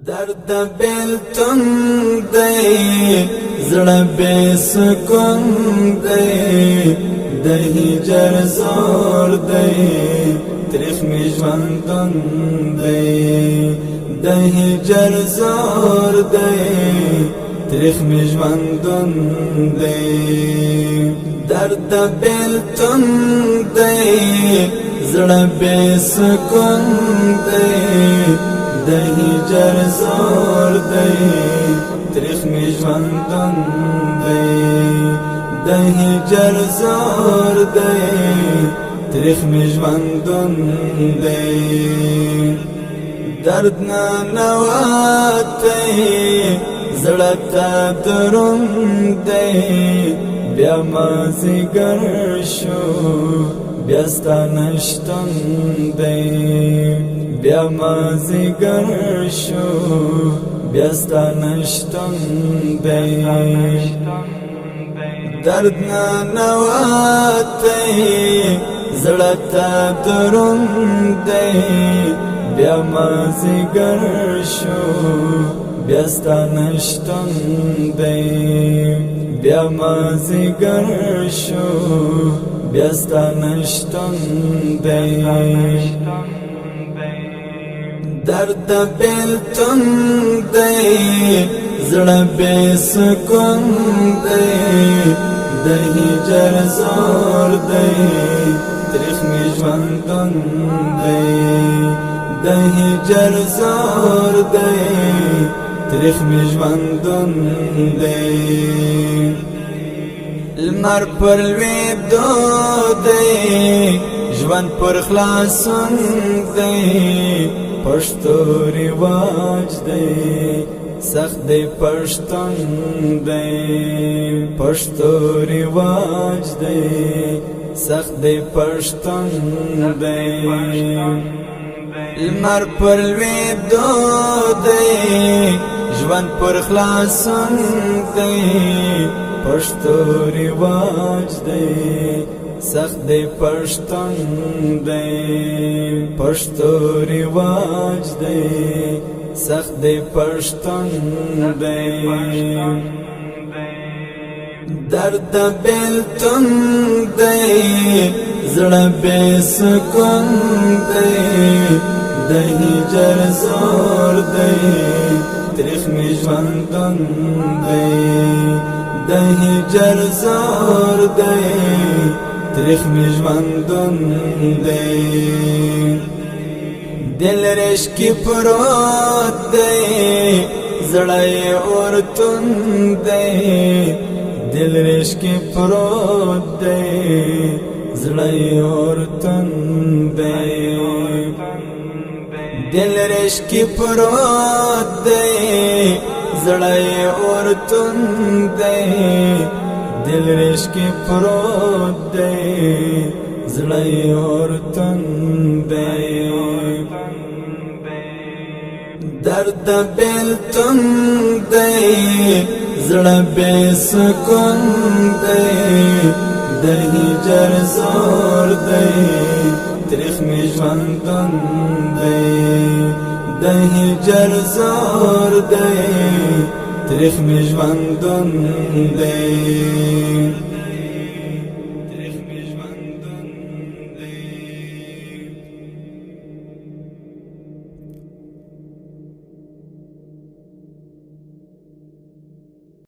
درد بیلتون دی زړه بے سکون دی د هجر زور دی تریخ می ژوندون دی د هجر زور دی تریخ می ژوندون دی درد بیلتون دی زړه بے سکون دی د هجر زور دی تریخ می ژوندون دی د هجر زور دی تریخ می ژوندون دی درد نه نواتی زړه ته دروند دی بیا مازیګر شو بیا ستا نشتون دی بیا مازیګر شو بیا ستا نشتون دی درد نه نواتی زړه ته دروند دی بیا مازیګر شو بیا ستا نشتون دی بیا مازیګر شو بیا ستا نشتون دی درد بیلتون دی زړه بے سکون دی د هجر زور دی تریخ می ژوندون دی د هجر زور دی تریخ می ژوندون دی لمر پر لویدو دی ژوند پر خلاصون دی پښتو رواج دی سخت دی پښتون دی پښتو رواج دی سخت دی پښتون دی لمر پر لویدو دی ژوند پر خلاصون دی پښتو رواج دی سخت دی پښتون دی پښتو رواج دی سخت دی پښتون دی درد بیلتون دی زړه بے سکون دی د هجر زور دی تریخ می ژوندون دی د هجر زور دی تریخ می ژوندون دی دل رشکی پروت دی زړه اورتون دی دل رشکی پروت دی زړه اورتون دی دل رشکی پروت دی زړه اورتون دی دل رشکی پروت دی زړه اورتون دی درد بیلتون دی زړه بے سکون دی د هجر زور دی تریخ می ژوندون دی د هجر زور دی تریخ می ژوندون دی